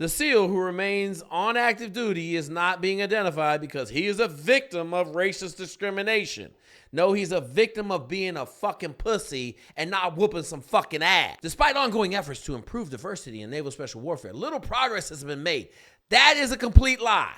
The SEAL who remains on active duty is not being identified because he is a victim of racist discrimination. No, he's a victim of being a fucking pussy and not whooping some fucking ass. Despite ongoing efforts to improve diversity in naval special warfare, little progress has been made. That is a complete lie.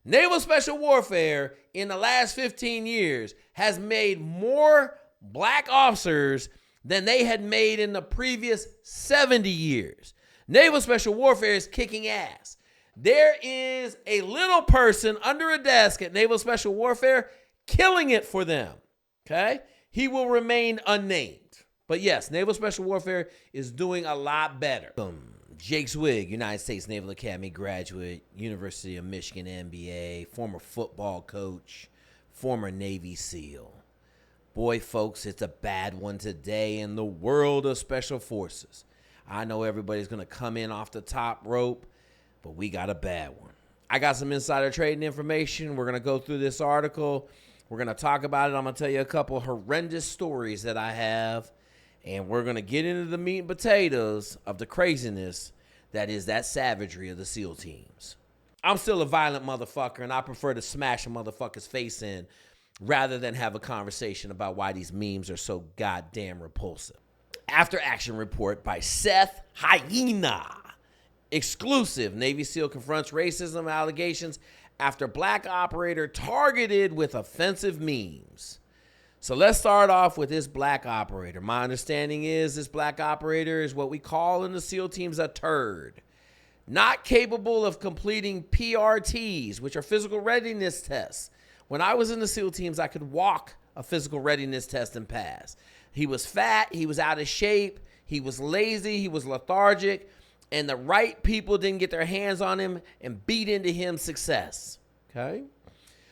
Naval special warfare in the last 15 years has made more black officers than they had made in the previous 70 years. Naval special warfare is kicking ass. There is a little person under a desk at Naval special warfare killing it for them. Okay? He will remain unnamed. But yes, Naval special warfare is doing a lot better. Jake Zweig, United States Naval Academy graduate, University of Michigan MBA, former football coach, former Navy SEAL. Boy, folks, it's a bad one today in the world of special forces. I know everybody's going to come in off the top rope, but we got a bad one. I got some insider trading information. We're going to go through this article. We're going to talk about it. I'm going to tell you a couple horrendous stories that I have, and we're going to get into the meat and potatoes of the craziness that is that savagery of the SEAL teams. I'm still a violent motherfucker, and I prefer to smash a motherfucker's face in rather than have a conversation about why these memes are so goddamn repulsive. After action report by Seth Hyena. Exclusive. Navy SEAL confronts racism allegations after black operator targeted with offensive memes. So let's start off with this black operator. My understanding is this black operator is what we call in the SEAL teams a turd. Not capable of completing PRTs, which are physical readiness tests. When I was in the SEAL teams, I could walk a physical readiness test and pass. He was fat, he was out of shape, he was lazy, he was lethargic, and the right people didn't get their hands on him and beat into him success, okay?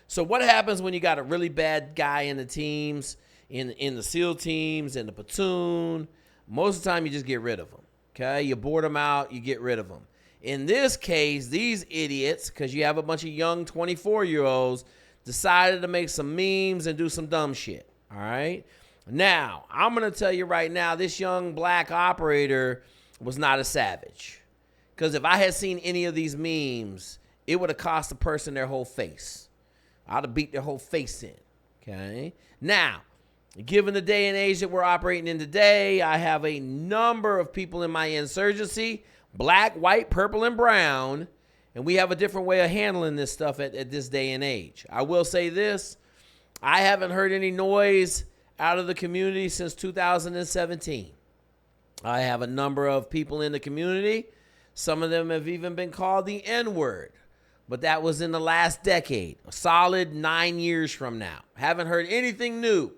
So what happens when you got a really bad guy in the teams, in the SEAL teams, in the platoon? Most of the time, you just get rid of them, okay? You board them out, you get rid of them. In this case, these idiots, because you have a bunch of young 24-year-olds, decided to make some memes and do some dumb shit, all right? Now, I'm going to tell you right now, this young black operator was not a savage. Because if I had seen any of these memes, it would have cost the person their whole face. I'd have beat their whole face in, okay? Now, given the day and age that we're operating in today, I have a number of people in my insurgency, black, white, purple, and brown, and we have a different way of handling this stuff at this day and age. I will say this, I haven't heard any noise out of the community since 2017. I have a number of people in the community. Some of them have even been called the N-word, but that was in the last decade, a solid 9 years from now. Haven't heard anything new,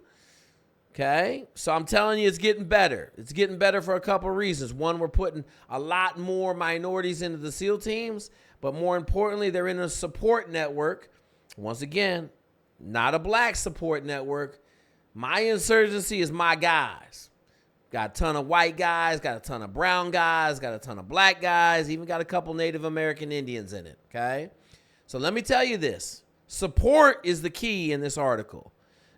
okay? So I'm telling you, it's getting better. It's getting better for a couple of reasons. One, we're putting a lot more minorities into the SEAL teams, but more importantly, they're in a support network. Once again, not a black support network. My insurgency is my guys. Got a ton of white guys, got a ton of brown guys, got a ton of black guys, even got a couple Native American Indians in it, okay? So let me tell you this. Support is the key in this article.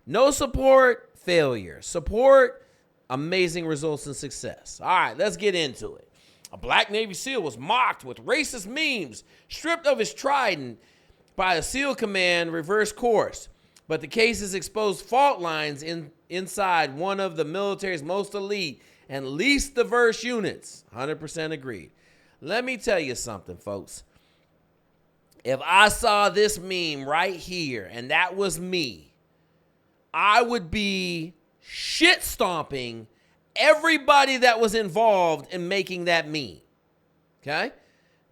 No support, failure. Support, amazing results and success. All right, let's get into it. A black Navy SEAL was mocked with racist memes, stripped of his trident by a SEAL command reverse course. But the cases exposed fault lines inside one of the military's most elite and least diverse units. 100% agreed. Let me tell you something, folks. If I saw this meme right here and that was me, I would be shit stomping everybody that was involved in making that meme. Okay?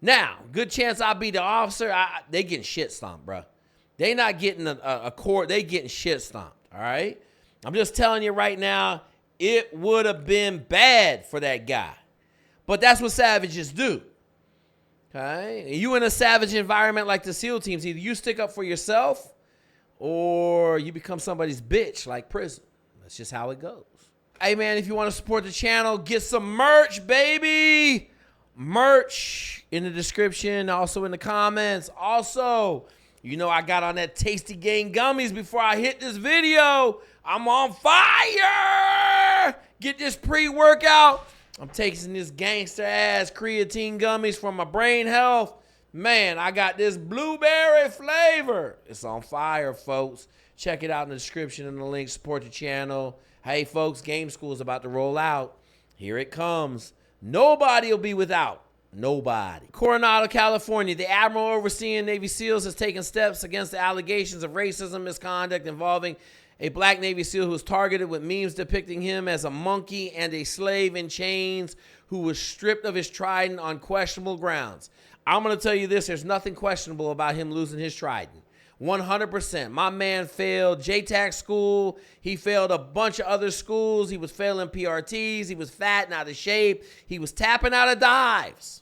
Now, good chance I'll be the officer. They getting shit stomped, bro. They not getting a court. They getting shit stomped, all right? I'm just telling you right now, it would have been bad for that guy. But that's what savages do, okay? You in a savage environment like the SEAL teams, either you stick up for yourself or you become somebody's bitch like prison. That's just how it goes. Hey, man, if you want to support the channel, get some merch, baby. Merch in the description, also in the comments. Also, you know I got on that Tasty Gang gummies before I hit this video. I'm on fire. Get this pre-workout I'm taking this gangster ass creatine gummies for my brain health. Man, I got this blueberry flavor. It's on fire, folks. Check it out in the description and the link. Support the channel. Hey, folks, Game School is about to roll out. Here it comes. Nobody will be without. Nobody. Coronado, California. The admiral overseeing Navy SEALs has taken steps against the allegations of racism misconduct involving a black Navy SEAL who was targeted with memes depicting him as a monkey and a slave in chains who was stripped of his trident on questionable grounds. I'm going to tell you this. There's nothing questionable about him losing his trident. 100%. My man failed JTAC school. He failed a bunch of other schools. He was failing PRTs. He was fat and out of shape. He was tapping out of dives.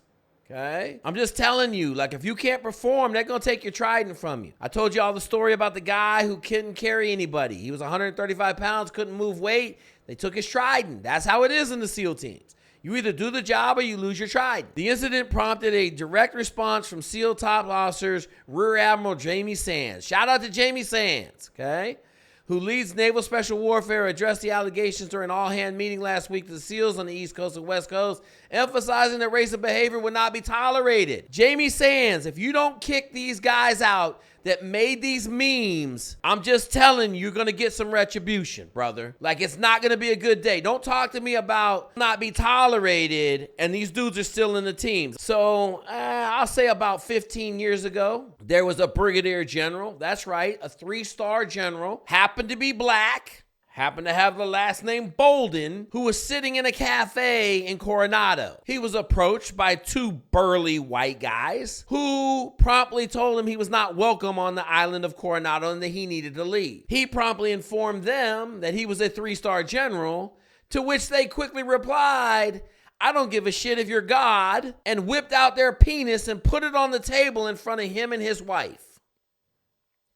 Okay? I'm just telling you, like, if you can't perform, they're going to take your trident from you. I told you all the story about the guy who couldn't carry anybody. He was 135 pounds, couldn't move weight. They took his trident. That's how it is in the SEAL teams. You either do the job or you lose your trident. The incident prompted a direct response from SEAL top officers Rear Admiral Jamie Sands. Shout out to Jamie Sands, okay? Who leads Naval Special Warfare, addressed the allegations during an all-hand meeting last week to the SEALs on the East Coast and West Coast, emphasizing that racist behavior would not be tolerated. Jamie Sands, if you don't kick these guys out that made these memes, I'm just telling you, you're going to get some retribution, brother. Like, it's not going to be a good day. Don't talk to me about not be tolerated, and these dudes are still in the team. So, I'll say about 15 years ago, there was a brigadier general. That's right, a 3-star general. Happened to be black. Happened to have the last name Bolden, who was sitting in a cafe in Coronado. He was approached by 2 burly white guys who promptly told him he was not welcome on the island of Coronado and that he needed to leave. He promptly informed them that he was a 3-star general, to which they quickly replied, "I don't give a shit if you're God," and whipped out their penis and put it on the table in front of him and his wife.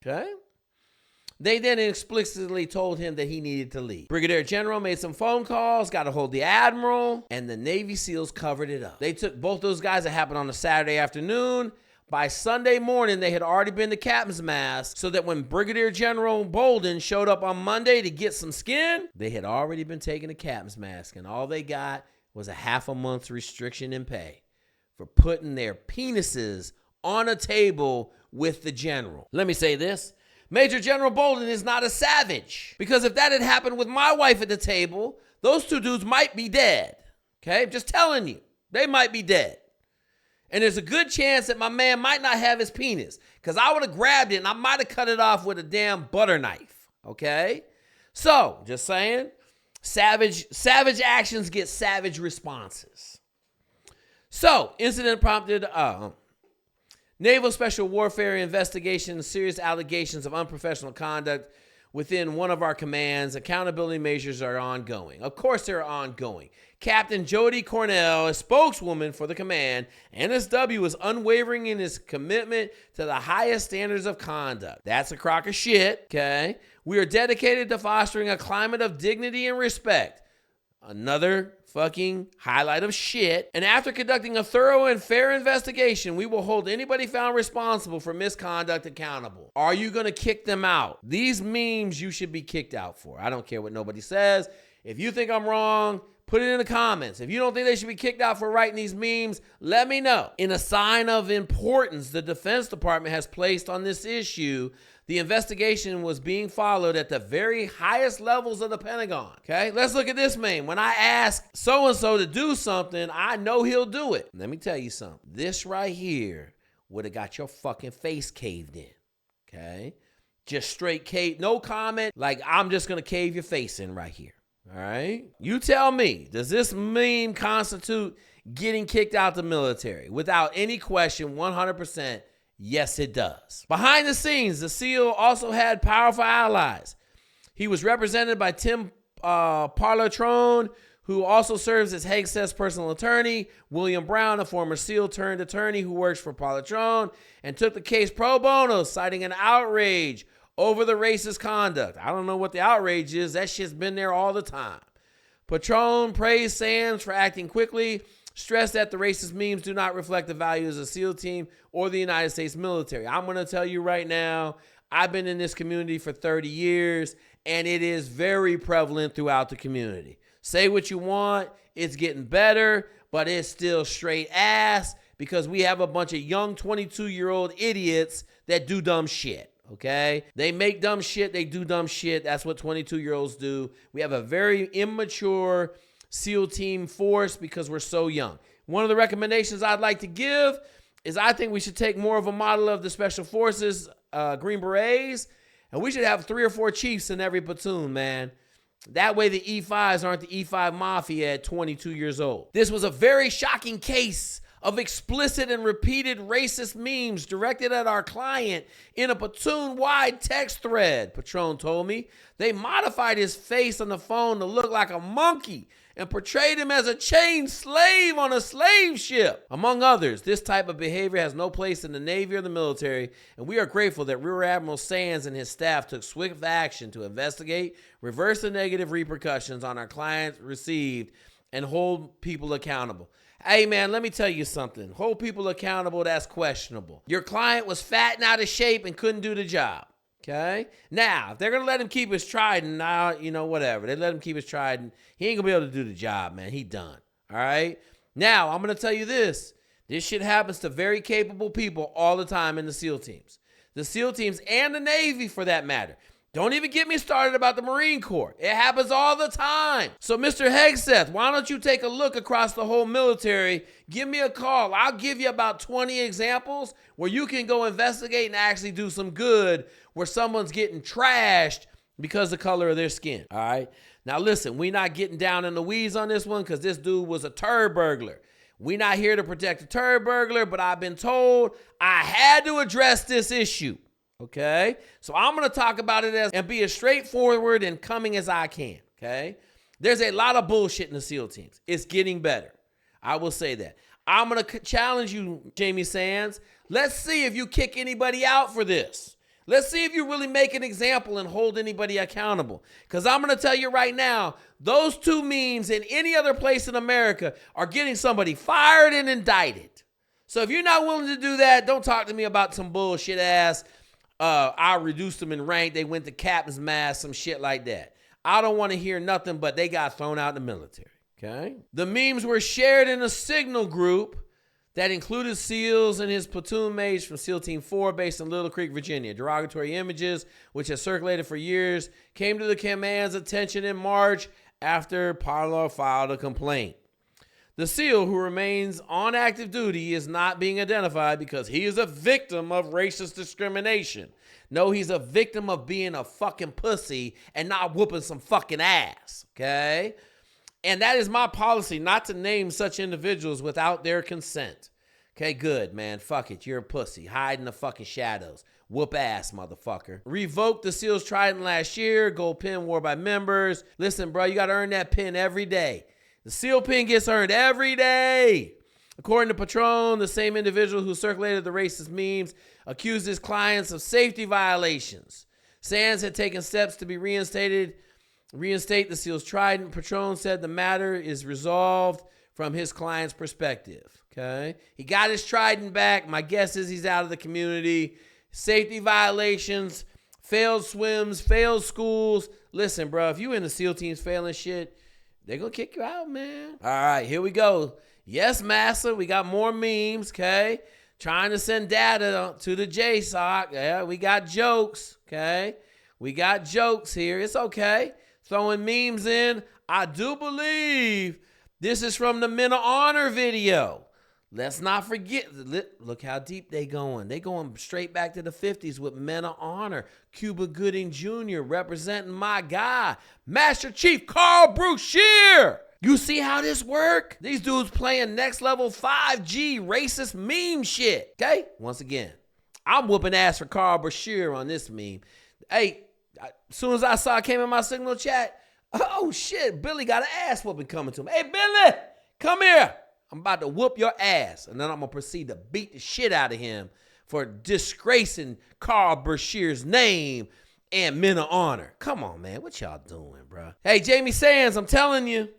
Okay? They then explicitly told him that he needed to leave. Brigadier General made some phone calls, got a hold of the Admiral, and the Navy SEALs covered it up. They took both those guys. That happened on a Saturday afternoon. By Sunday morning, they had already been to captain's mast, so that when Brigadier General Bolden showed up on Monday to get some skin, they had already been taken to captain's mast, and all they got was a half a month's restriction in pay for putting their penises on a table with the general. Let me say this. Major General Bolden is not a savage, because if that had happened with my wife at the table, those 2 dudes might be dead. Okay? I'm just telling you, they might be dead. And there's a good chance that my man might not have his penis, because I would have grabbed it and I might have cut it off with a damn butter knife. Okay? So, just saying, savage actions get savage responses. So, incident prompted Naval Special Warfare investigation, serious allegations of unprofessional conduct within one of our commands. Accountability measures are ongoing. Of course, they're ongoing. Captain Jody Cornell, a spokeswoman for the command, NSW, is unwavering in his commitment to the highest standards of conduct. That's a crock of shit, okay? We are dedicated to fostering a climate of dignity and respect. Another fucking highlight of shit. And after conducting a thorough and fair investigation, we will hold anybody found responsible for misconduct accountable. Are you going to kick them out? These memes you should be kicked out for. I don't care what nobody says. If you think I'm wrong, put it in the comments. If you don't think they should be kicked out for writing these memes, let me know. In a sign of importance the Defense Department has placed on this issue, the investigation was being followed at the very highest levels of the Pentagon. Okay, let's look at this meme. When I ask so-and-so to do something, I know he'll do it. Let me tell you something. This right here would have got your fucking face caved in. Okay, just straight cave, no comment. Like, I'm just going to cave your face in right here. All right, you tell me, does this meme constitute getting kicked out the military? Without any question, 100%. Yes, it does. Behind the scenes, the SEAL also had powerful allies. He was represented by Tim Parlatron, who also serves as Hegseth's personal attorney, William Brown, a former SEAL turned attorney who works for Parlatron, and took the case pro bono, citing an outrage over the racist conduct. I don't know what the outrage is. That shit's been there all the time. Patron praised Sands for acting quickly, stressed that the racist memes do not reflect the values of the SEAL team or the United States military. I'm going to tell you right now, I've been in this community for 30 years, and it is very prevalent throughout the community. Say what you want. It's getting better, but it's still straight ass because we have a bunch of young 22-year-old idiots that do dumb shit. Okay? They make dumb shit. They do dumb shit. That's what 22-year-olds do. We have a very immature SEAL team force because we're so young. One of the recommendations I'd like to give is I think we should take more of a model of the Special Forces, Green Berets, and we should have 3 or 4 chiefs in every platoon, man. That way the E5s aren't the E5 Mafia at 22 years old. This was a very shocking case of explicit and repeated racist memes directed at our client in a platoon-wide text thread, Patron told me. They modified his face on the phone to look like a monkey and portrayed him as a chained slave on a slave ship. Among others, this type of behavior has no place in the Navy or the military, and we are grateful that Rear Admiral Sands and his staff took swift action to investigate, reverse the negative repercussions on our clients received, and hold people accountable. Hey, man, let me tell you something. Hold people accountable, that's questionable. Your client was fat and out of shape and couldn't do the job, okay? Now, if they're going to let him keep his trident, whatever. They let him keep his trident. He ain't going to be able to do the job, man. He done, all right? Now, I'm going to tell you this. This shit happens to very capable people all the time in the SEAL teams. The SEAL teams and the Navy, for that matter. Don't even get me started about the Marine Corps. It happens all the time. So, Mr. Hegseth, why don't you take a look across the whole military? Give me a call. I'll give you about 20 examples where you can go investigate and actually do some good where someone's getting trashed because of the color of their skin, all right? Now, listen, we're not getting down in the weeds on this one because this dude was a turd burglar. We're not here to protect a turd burglar, but I've been told I had to address this issue. Okay, so I'm going to talk about it and be as straightforward and coming as I can, okay? There's a lot of bullshit in the SEAL teams. It's getting better. I will say that. I'm going to challenge you, Jamie Sands. Let's see if you kick anybody out for this. Let's see if you really make an example and hold anybody accountable. Because I'm going to tell you right now, those 2 memes in any other place in America are getting somebody fired and indicted. So if you're not willing to do that, don't talk to me about some bullshit ass I reduced them in rank. They went to captain's mast, some shit like that. I don't want to hear nothing, but they got thrown out in the military, okay? The memes were shared in a signal group that included SEALs and his platoon mates from SEAL Team 4 based in Little Creek, Virginia. Derogatory images, which has circulated for years, came to the command's attention in March after Parlo filed a complaint. The SEAL who remains on active duty is not being identified because he is a victim of racist discrimination. No, he's a victim of being a fucking pussy and not whooping some fucking ass, okay? And that is my policy, not to name such individuals without their consent. Okay, good, man. Fuck it. You're a pussy. Hide in the fucking shadows. Whoop ass, motherfucker. Revoked the SEAL's trident last year. Gold pin wore by members. Listen, bro, you got to earn that pin every day. The SEAL pin gets earned every day. According to Patron, the same individual who circulated the racist memes accused his clients of safety violations. Sands had taken steps to be reinstate the SEAL's trident. Patron said the matter is resolved from his client's perspective. Okay, he got his trident back. My guess is he's out of the community. Safety violations, failed swims, failed schools. Listen, bro, if you in the SEAL teams failing shit, they're going to kick you out, man. All right, here we go. Yes, massa, we got more memes, okay? Trying to send data to the JSOC. Yeah, we got jokes, okay? We got jokes here. It's okay. Throwing memes in. I do believe this is from the Men of Honor video. Let's not forget. Look how deep they going. They going straight back to the 50s with Men of Honor. Cuba Gooding Jr. representing my guy, Master Chief Carl Brashear. You see how this work? These dudes playing next level 5G racist meme shit. Okay? Once again, I'm whooping ass for Carl Brashear on this meme. Hey, as soon as I saw it came in my signal chat, oh shit, Billy got an ass whooping coming to him. Hey, Billy, come here. I'm about to whoop your ass. And then I'm going to proceed to beat the shit out of him for disgracing Carl Brashear's name and Men of Honor. Come on, man. What y'all doing, bro? Hey, Jamie Sands, I'm telling you.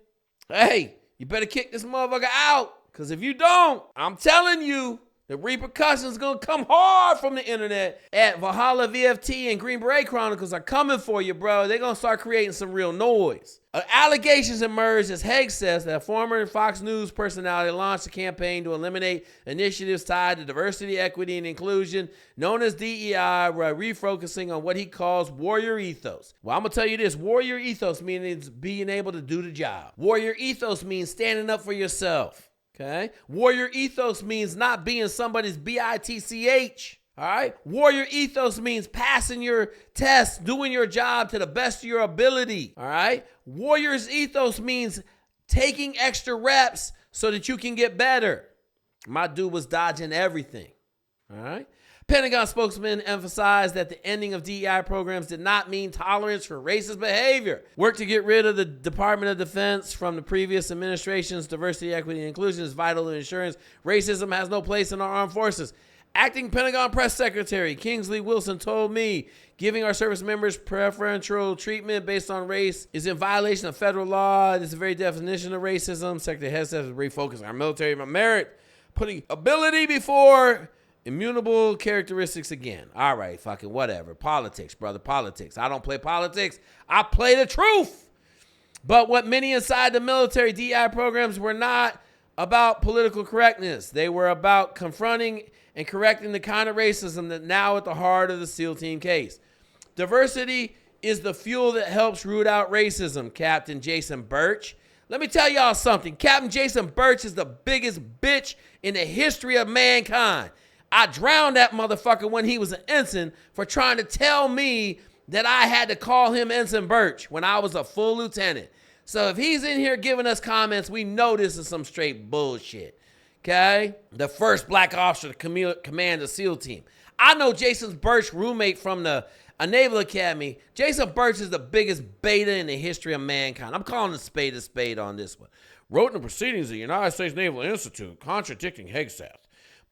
Hey, you better kick this motherfucker out. Because if you don't, I'm telling you, The repercussions going to come hard from the internet. At Valhalla VFT and Green Beret Chronicles are coming for you, bro. They're going to start creating some real noise. Allegations emerged as Haig says that a former Fox News personality launched a campaign to eliminate initiatives tied to diversity, equity, and inclusion, known as DEI, while refocusing on what he calls warrior ethos. Well, I'm going to tell you this. Warrior ethos means being able to do the job. Warrior ethos means standing up for yourself. Okay? Warrior ethos means not being somebody's bitch. All right? Warrior ethos means passing your tests, doing your job to the best of your ability. All right? Warrior's ethos means taking extra reps so that you can get better. My dude was dodging everything. All right? Pentagon spokesman emphasized that the ending of DEI programs did not mean tolerance for racist behavior. Work to get rid of the Department of Defense from the previous administration's diversity, equity, and inclusion is vital to ensuring racism has no place in our armed forces. Acting Pentagon Press Secretary Kingsley Wilson told me giving our service members preferential treatment based on race is in violation of federal law. It is the very definition of racism. Secretary Hess says refocus our military merit, putting ability before immutable characteristics again. All right, fucking whatever. Politics, brother, politics. I don't play politics. I play the truth. But what many inside the military DEI programs were not about political correctness. They were about confronting and correcting the kind of racism that now at the heart of the SEAL team case. Diversity is the fuel that helps root out racism, Captain Jason Birch. Let me tell y'all something. Captain Jason Birch is the biggest bitch in the history of mankind. I drowned that motherfucker when he was an ensign for trying to tell me that I had to call him Ensign Birch when I was a full lieutenant. So if he's in here giving us comments, we know this is some straight bullshit. Okay? The first black officer to command the SEAL team. I know Jason Birch, roommate from a Naval Academy. Jason Birch is the biggest beta in the history of mankind. I'm calling a spade on this one. Wrote in the proceedings of the United States Naval Institute, contradicting Hegseth.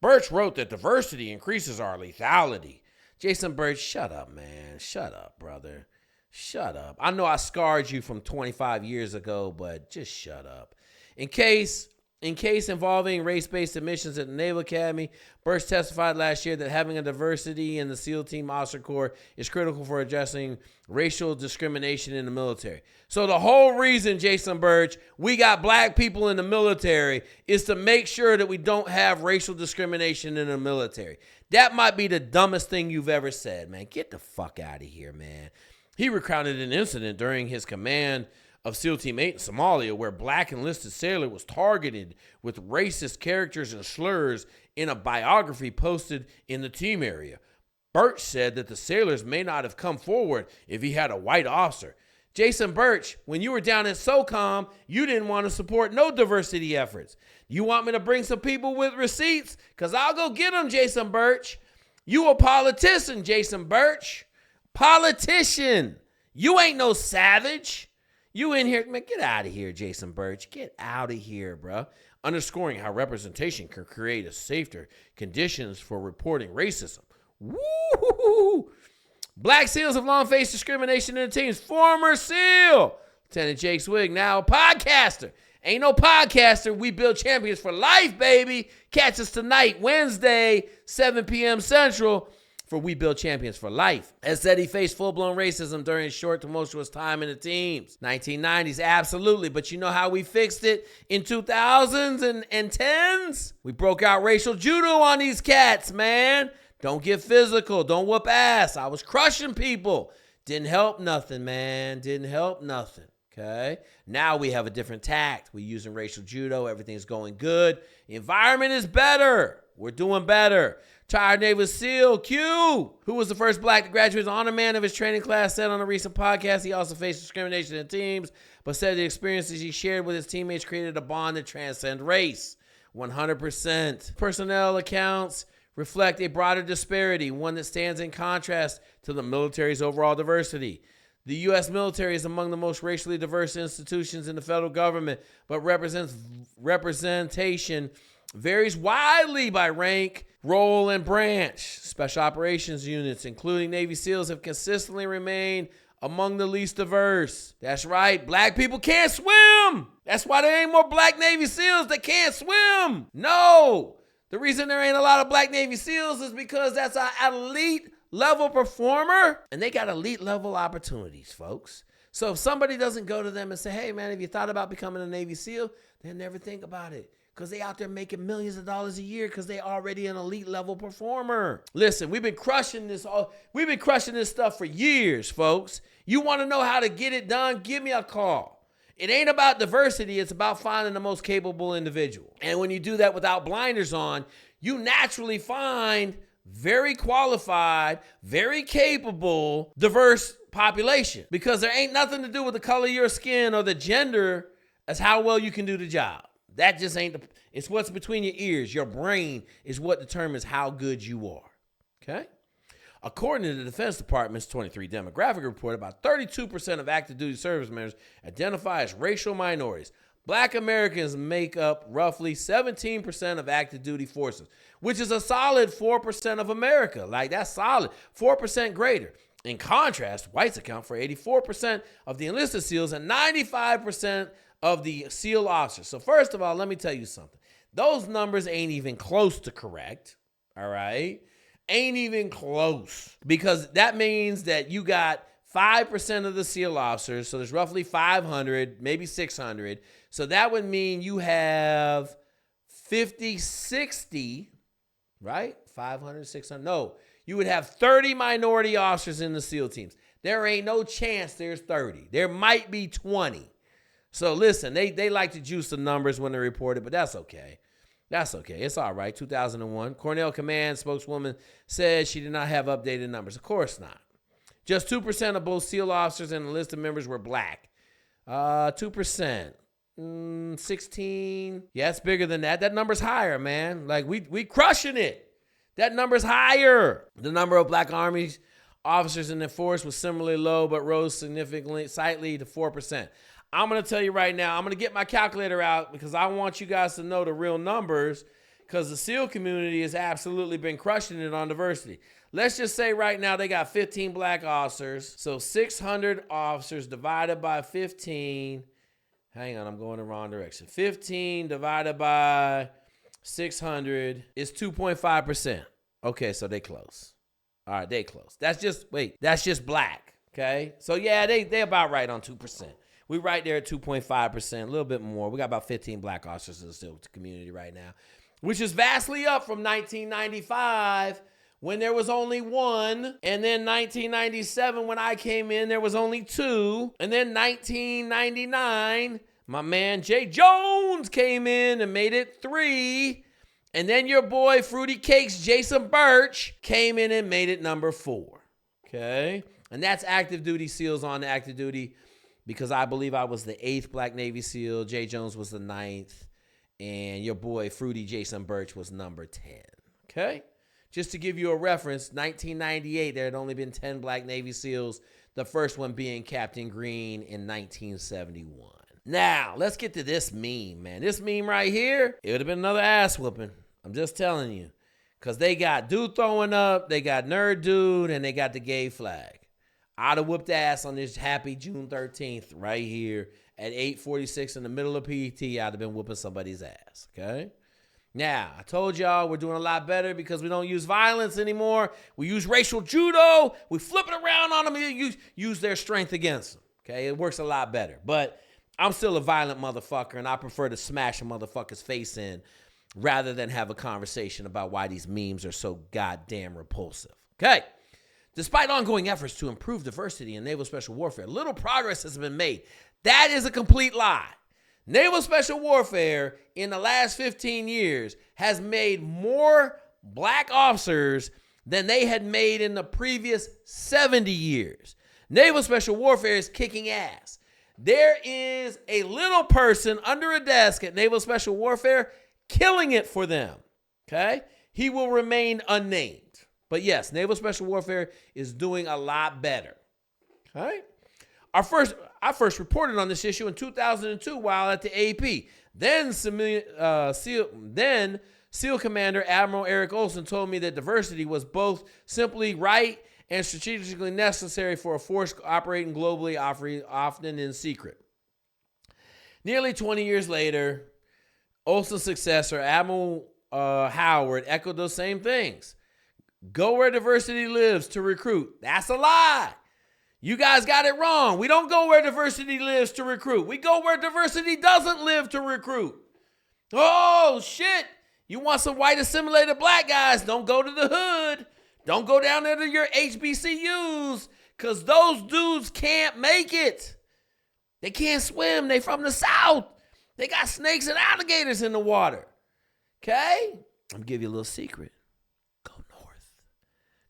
Birch wrote that diversity increases our lethality. Jason Birch, shut up, man. Shut up, brother. Shut up. I know I scarred you from 25 years ago, but just shut up. In case involving race-based admissions at the Naval Academy, Birch testified last year that having a diversity in the SEAL Team Officer Corps is critical for addressing racial discrimination in the military. So the whole reason, Jason Birch, we got black people in the military is to make sure that we don't have racial discrimination in the military. That might be the dumbest thing you've ever said, man. Get the fuck out of here, man. He recounted an incident during his command of SEAL Team 8 in Somalia where black enlisted sailor was targeted with racist characters and slurs in a biography posted in the team area. Birch said that the sailors may not have come forward if he had a white officer. Jason Birch, when you were down at SOCOM, you didn't want to support no diversity efforts. You want me to bring some people with receipts? Because I'll go get them, Jason Birch. You a politician, Jason Birch. Politician. You ain't no savage. You in here, man, get out of here, Jason Birch. Get out of here, bro. Underscoring how representation can create a safer conditions for reporting racism. Woo! Black SEALs have long faced discrimination in the teams. Former SEAL, Lieutenant Jake Zweig, now a podcaster. Ain't no podcaster. We build champions for life, baby. Catch us tonight, Wednesday, 7 p.m. Central, for We Build Champions for Life. As said, he faced full-blown racism during his short, tumultuous time in the teams. 1990s, absolutely. But you know how we fixed it in 2000s and 10s? We broke out racial judo on these cats, man. Don't get physical. Don't whoop ass. I was crushing people. Didn't help nothing, man. Didn't help nothing. Okay? Now we have a different tact. We're using racial judo. Everything's going good. The environment is better. We're doing better. Retired Naval SEAL Q, who was the first black to graduate as honor man of his training class, said on a recent podcast he also faced discrimination in teams, but said the experiences he shared with his teammates created a bond that transcends race. 100%. Personnel accounts reflect a broader disparity, one that stands in contrast to the military's overall diversity. The U.S. military is among the most racially diverse institutions in the federal government, but representation varies widely by rank, role, and branch. Special operations units, including Navy SEALs, have consistently remained among the least diverse. That's right, black people can't swim. That's why there ain't more black Navy SEALs that can't swim. No, The reason there ain't a lot of black Navy SEALs is because that's an elite level performer, and they got elite level opportunities, folks. So if somebody doesn't go to them and say, hey, man, have you thought about becoming a Navy SEAL? They'll never think about it because they out there making millions of dollars a year because they already an elite level performer. Listen, we've been crushing this stuff for years, folks. You want to know how to get it done? Give me a call. It ain't about diversity. It's about finding the most capable individual. And when you do that without blinders on, you naturally find very qualified, very capable, diverse population, because there ain't nothing to do with the color of your skin or the gender as how well you can do the job. That just ain't it's what's between your ears. Your brain is what determines how good you are. Okay? According to the Defense Department's 23 demographic report, about 32% of active duty service members identify as racial minorities. Black Americans make up roughly 17% of active duty forces, which is a solid 4% of America. Like, that's solid. 4% greater. In contrast, whites account for 84% of the enlisted SEALs and 95% of the SEAL officers. So first of all, let me tell you something. Those numbers ain't even close to correct, all right? Ain't even close, because that means that you got 5% of the SEAL officers, so there's roughly 500, maybe 600. So that would mean you have 50, 60, right? 500, 600. No, you would have 30 minority officers in the SEAL teams. There ain't no chance there's 30. There might be 20. So listen, they like to juice the numbers when they report it, but that's okay. That's okay. It's all right. 2001, Cornell Command spokeswoman said she did not have updated numbers. Of course not. Just 2% of both SEAL officers and enlisted members were black. 2%. 16. Yeah, it's bigger than that. That number's higher, man. Like, we crushing it. That number's higher. The number of black Army officers in the force was similarly low, but rose significantly, slightly to 4%. I'm going to tell you right now, I'm going to get my calculator out because I want you guys to know the real numbers, because the SEAL community has absolutely been crushing it on diversity. Let's just say right now they got 15 black officers. So 600 officers divided by 15. Hang on, I'm going the wrong direction. 15 divided by 600 is 2.5%. Okay, so they close. All right, they close. That's just black, okay? So yeah, they about right on 2%. We right there at 2.5%, a little bit more. We got about 15 black officers in the SEAL community right now, which is vastly up from 1995 when there was only one. And then 1997 when I came in, there was only two. And then 1999, my man Jay Jones came in and made it 3. And then your boy Fruity Cakes Jason Birch came in and made it number 4. Okay? And that's active duty SEALs on the active duty, because I believe I was the 8th Black Navy SEAL. Jay Jones was the 9th. And your boy Fruity Jason Birch was number 10. Okay? Just to give you a reference, 1998, there had only been 10 Black Navy SEALs, the first one being Captain Green in 1971. Now, let's get to this meme, man. This meme right here, it would have been another ass whooping. I'm just telling you. Because they got dude throwing up, they got nerd dude, and they got the gay flag. I'd have whooped ass on this happy June 13th right here at 8:46 in the middle of PET. I'd have been whooping somebody's ass, okay? Now, I told y'all we're doing a lot better because we don't use violence anymore. We use racial judo. We flip it around on them and use their strength against them, okay? It works a lot better. But I'm still a violent motherfucker, and I prefer to smash a motherfucker's face in rather than have a conversation about why these memes are so goddamn repulsive, okay? Despite ongoing efforts to improve diversity in naval special warfare, little progress has been made. That is a complete lie. Naval special warfare in the last 15 years has made more black officers than they had made in the previous 70 years. Naval special warfare is kicking ass. There is a little person under a desk at Naval special warfare killing it for them, okay? He will remain unnamed. But yes, Naval Special Warfare is doing a lot better. All right? I first reported on this issue in 2002 while at the AP. Then SEAL Commander Admiral Eric Olson told me that diversity was both simply right and strategically necessary for a force operating globally, often in secret. Nearly 20 years later, Olson's successor, Admiral Howard echoed those same things. Go where diversity lives to recruit. That's a lie. You guys got it wrong. We don't go where diversity lives to recruit. We go where diversity doesn't live to recruit. Oh, shit. You want some white assimilated black guys? Don't go to the hood. Don't go down there to your HBCUs, because those dudes can't make it. They can't swim. They from the South. They got snakes and alligators in the water. Okay? I'm going to give you a little secret. Go north.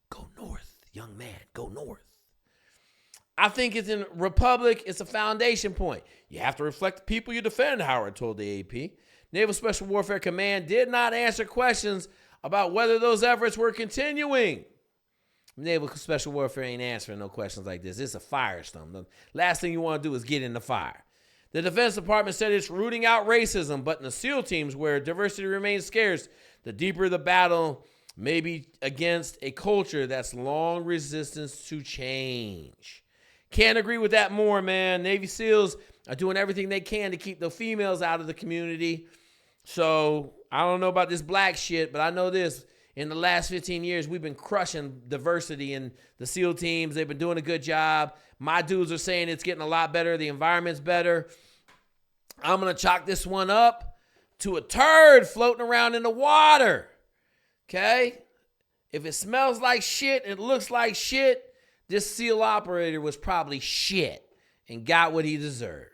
Go north, young man. Go north. I think it's in Republic. It's a foundation point. You have to reflect the people you defend, Howard told the AP. Naval Special Warfare Command did not answer questions about whether those efforts were continuing. Naval Special Warfare ain't answering no questions like this. It's a firestorm. The last thing you want to do is get in the fire. The Defense Department said it's rooting out racism, but in the SEAL teams where diversity remains scarce, the deeper the battle may be against a culture that's long resistance to change. Can't agree with that more, man. Navy SEALs are doing everything they can to keep the females out of the community. So I don't know about this black shit, but I know this. In the last 15 years, we've been crushing diversity in the SEAL teams. They've been doing a good job. My dudes are saying it's getting a lot better. The environment's better. I'm going to chalk this one up to a turd floating around in the water. Okay? If it smells like shit and it looks like shit, this SEAL operator was probably shit and got what he deserved.